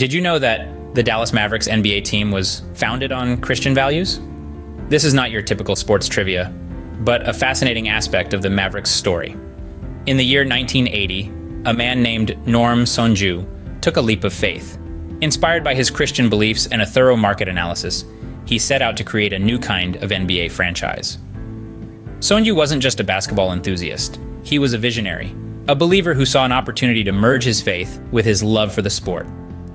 Did you know that the Dallas Mavericks NBA team was founded on Christian values? This is not your typical sports trivia, but a fascinating aspect of the Mavericks story. In the year 1980, a man named Norm Sonju took a leap of faith. Inspired by his Christian beliefs and a thorough market analysis, he set out to create a new kind of NBA franchise. Sonju wasn't just a basketball enthusiast. He was a visionary, a believer who saw an opportunity to merge his faith with his love for the sport.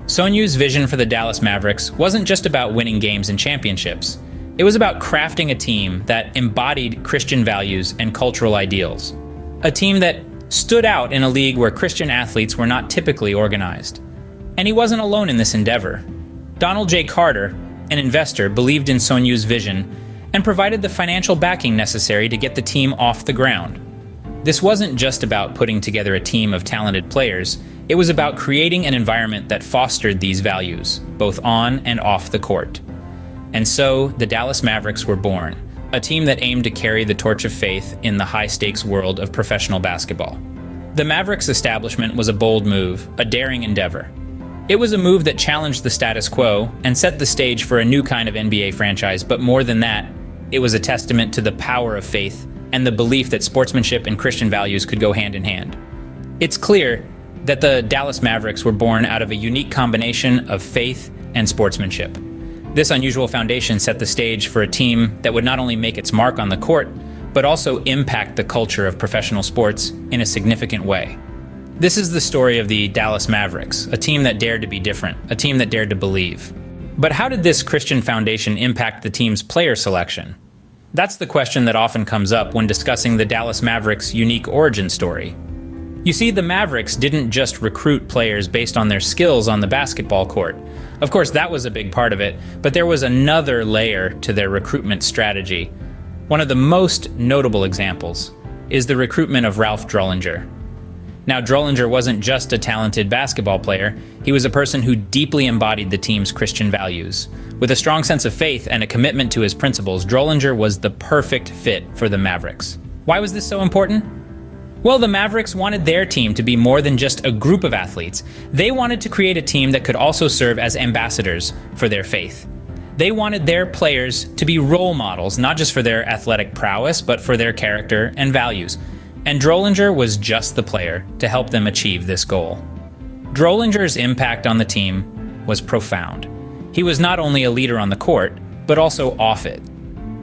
Sonju's vision for the Dallas Mavericks wasn't just about winning games and championships. It was about crafting a team that embodied Christian values and cultural ideals. A team that stood out in a league where Christian athletes were not typically organized. And he wasn't alone in this endeavor. Donald J. Carter, an investor, believed in Sonju's vision and provided the financial backing necessary to get the team off the ground. This wasn't just about putting together a team of talented players. It was about creating an environment that fostered these values, both on and off the court. And so, the Dallas Mavericks were born, a team that aimed to carry the torch of faith in the high-stakes world of professional basketball. The Mavericks establishment was a bold move, a daring endeavor. It was a move that challenged the status quo and set the stage for a new kind of NBA franchise, but more than that, it was a testament to the power of faith and the belief that sportsmanship and Christian values could go hand in hand. It's clear that the Dallas Mavericks were born out of a unique combination of faith and sportsmanship. This unusual foundation set the stage for a team that would not only make its mark on the court, but also impact the culture of professional sports in a significant way. This is the story of the Dallas Mavericks, a team that dared to be different, a team that dared to believe. But how did this Christian foundation impact the team's player selection? That's the question that often comes up when discussing the Dallas Mavericks' unique origin story. You see, the Mavericks didn't just recruit players based on their skills on the basketball court. Of course, that was a big part of it, but there was another layer to their recruitment strategy. One of the most notable examples is the recruitment of Ralph Drollinger. Now, Drollinger wasn't just a talented basketball player. He was a person who deeply embodied the team's Christian values. With a strong sense of faith and a commitment to his principles, Drollinger was the perfect fit for the Mavericks. Why was this so important? Well, the Mavericks wanted their team to be more than just a group of athletes. They wanted to create a team that could also serve as ambassadors for their faith. They wanted their players to be role models, not just for their athletic prowess, but for their character and values. And Drollinger was just the player to help them achieve this goal. Drollinger's impact on the team was profound. He was not only a leader on the court, but also off it.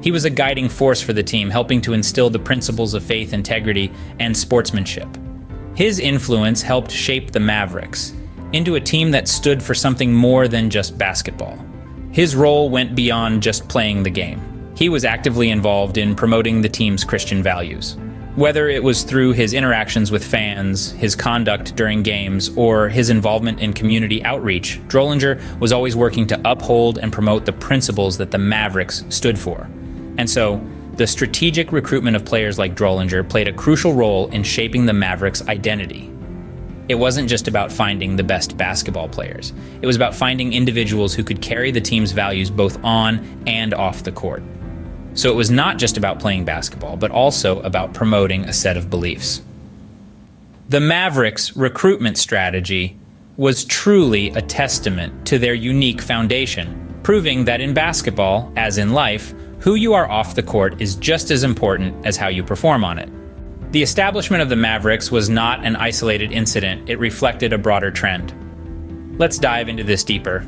He was a guiding force for the team, helping to instill the principles of faith, integrity, and sportsmanship. His influence helped shape the Mavericks into a team that stood for something more than just basketball. His role went beyond just playing the game. He was actively involved in promoting the team's Christian values. Whether it was through his interactions with fans, his conduct during games, or his involvement in community outreach, Drollinger was always working to uphold and promote the principles that the Mavericks stood for. And so, the strategic recruitment of players like Drollinger played a crucial role in shaping the Mavericks' identity. It wasn't just about finding the best basketball players. It was about finding individuals who could carry the team's values both on and off the court. So it was not just about playing basketball, but also about promoting a set of beliefs. The Mavericks' recruitment strategy was truly a testament to their unique foundation, proving that in basketball, as in life, who you are off the court is just as important as how you perform on it. The establishment of the Mavericks was not an isolated incident. It reflected a broader trend. Let's dive into this deeper.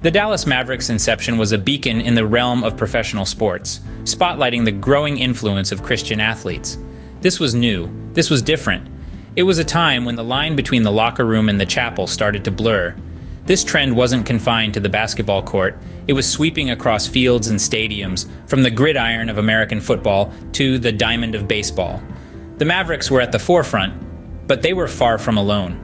The Dallas Mavericks' inception was a beacon in the realm of professional sports, spotlighting the growing influence of Christian athletes. This was new. This was different. It was a time when the line between the locker room and the chapel started to blur. This trend wasn't confined to the basketball court. It was sweeping across fields and stadiums, from the gridiron of American football to the diamond of baseball. The Mavericks were at the forefront, but they were far from alone.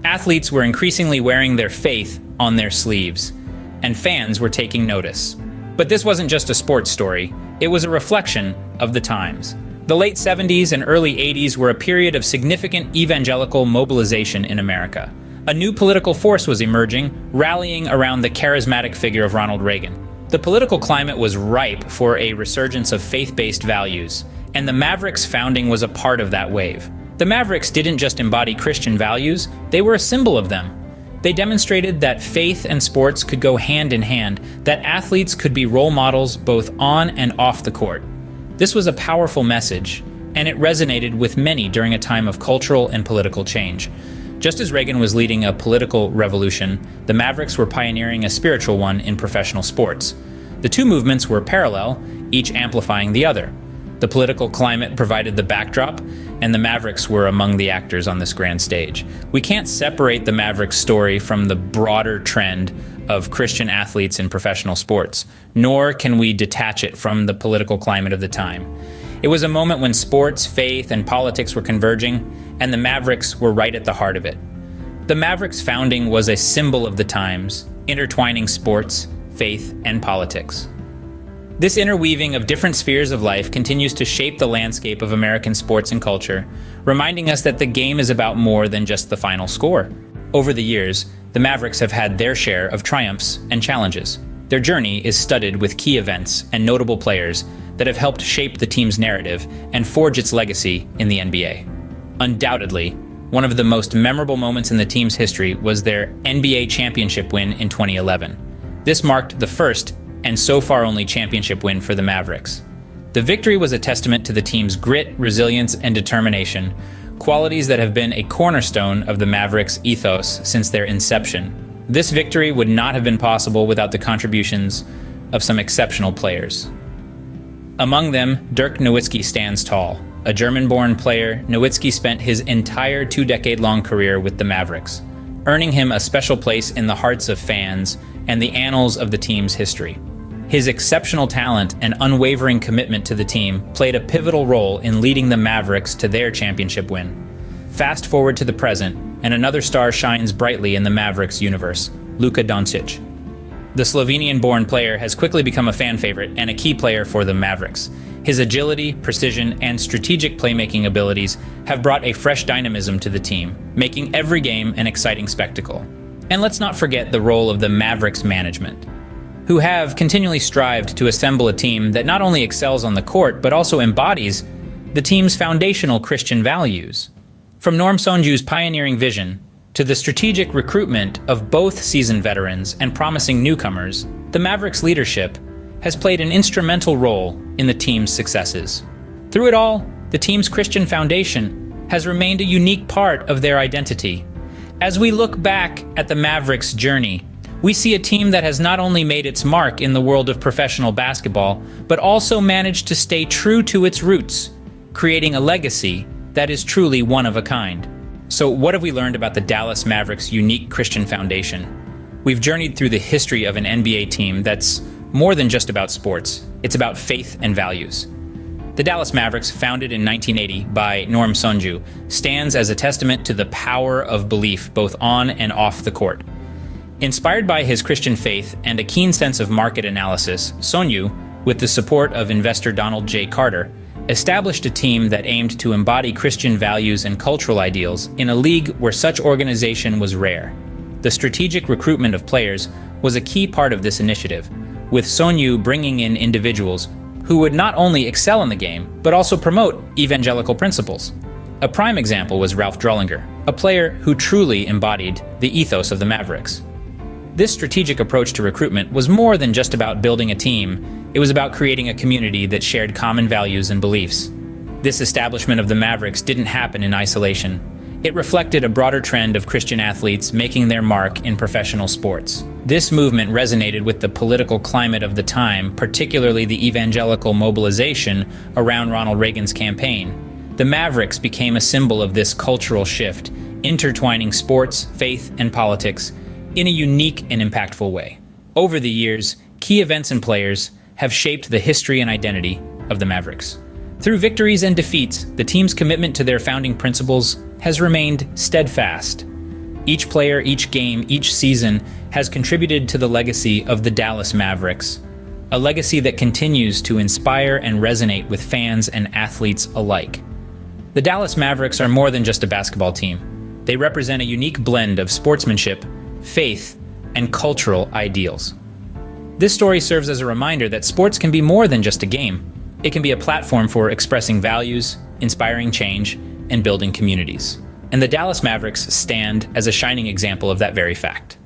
Athletes were increasingly wearing their faith on their sleeves, and fans were taking notice. But this wasn't just a sports story. It was a reflection of the times. The late 70s and early 80s were a period of significant evangelical mobilization in America. A new political force was emerging, rallying around the charismatic figure of Ronald Reagan. The political climate was ripe for a resurgence of faith-based values, and the Mavericks' founding was a part of that wave. The Mavericks didn't just embody Christian values, they were a symbol of them. They demonstrated that faith and sports could go hand in hand, that athletes could be role models both on and off the court. This was a powerful message, and it resonated with many during a time of cultural and political change. Just as Reagan was leading a political revolution, the Mavericks were pioneering a spiritual one in professional sports. The two movements were parallel, each amplifying the other. The political climate provided the backdrop, and the Mavericks were among the actors on this grand stage. We can't separate the Mavericks story from the broader trend of Christian athletes in professional sports, nor can we detach it from the political climate of the time. It was a moment when sports, faith, and politics were converging, and the Mavericks were right at the heart of it. The Mavericks' founding was a symbol of the times, intertwining sports, faith, and politics. This interweaving of different spheres of life continues to shape the landscape of American sports and culture, reminding us that the game is about more than just the final score. Over the years, the Mavericks have had their share of triumphs and challenges. Their journey is studded with key events and notable players that have helped shape the team's narrative and forge its legacy in the NBA. Undoubtedly, one of the most memorable moments in the team's history was their NBA championship win in 2011. This marked the first and so far only championship win for the Mavericks. The victory was a testament to the team's grit, resilience, and determination, qualities that have been a cornerstone of the Mavericks' ethos since their inception. This victory would not have been possible without the contributions of some exceptional players. Among them, Dirk Nowitzki stands tall. A German-born player, Nowitzki spent his entire two-decade-long career with the Mavericks, earning him a special place in the hearts of fans and the annals of the team's history. His exceptional talent and unwavering commitment to the team played a pivotal role in leading the Mavericks to their championship win. Fast forward to the present, and another star shines brightly in the Mavericks universe, Luka Doncic. The Slovenian-born player has quickly become a fan favorite and a key player for the Mavericks. His agility, precision, and strategic playmaking abilities have brought a fresh dynamism to the team, making every game an exciting spectacle. And let's not forget the role of the Mavericks management, who have continually strived to assemble a team that not only excels on the court, but also embodies the team's foundational Christian values. From Norm Sonju's pioneering vision to the strategic recruitment of both seasoned veterans and promising newcomers, the Mavericks' leadership has played an instrumental role in the team's successes. Through it all, the team's Christian foundation has remained a unique part of their identity. As we look back at the Mavericks' journey, we see a team that has not only made its mark in the world of professional basketball, but also managed to stay true to its roots, creating a legacy that is truly one of a kind. So what have we learned about the Dallas Mavericks' unique Christian foundation? We've journeyed through the history of an NBA team that's more than just about sports. It's about faith and values. The Dallas Mavericks, founded in 1980 by Norm Sonju, stands as a testament to the power of belief both on and off the court. Inspired by his Christian faith and a keen sense of market analysis, Sonju, with the support of investor Donald J. Carter, established a team that aimed to embody Christian values and cultural ideals in a league where such organization was rare. The strategic recruitment of players was a key part of this initiative, with Sonju bringing in individuals who would not only excel in the game, but also promote evangelical principles. A prime example was Ralph Drollinger, a player who truly embodied the ethos of the Mavericks. This strategic approach to recruitment was more than just about building a team. It was about creating a community that shared common values and beliefs. This establishment of the Mavericks didn't happen in isolation. It reflected a broader trend of Christian athletes making their mark in professional sports. This movement resonated with the political climate of the time, particularly the evangelical mobilization around Ronald Reagan's campaign. The Mavericks became a symbol of this cultural shift, intertwining sports, faith, and politics in a unique and impactful way. Over the years, key events and players have shaped the history and identity of the Mavericks. Through victories and defeats, the team's commitment to their founding principles has remained steadfast. Each player, each game, each season has contributed to the legacy of the Dallas Mavericks, a legacy that continues to inspire and resonate with fans and athletes alike. The Dallas Mavericks are more than just a basketball team. They represent a unique blend of sportsmanship, faith, and cultural ideals. This story serves as a reminder that sports can be more than just a game. It can be a platform for expressing values, inspiring change, and building communities. And the Dallas Mavericks stand as a shining example of that very fact.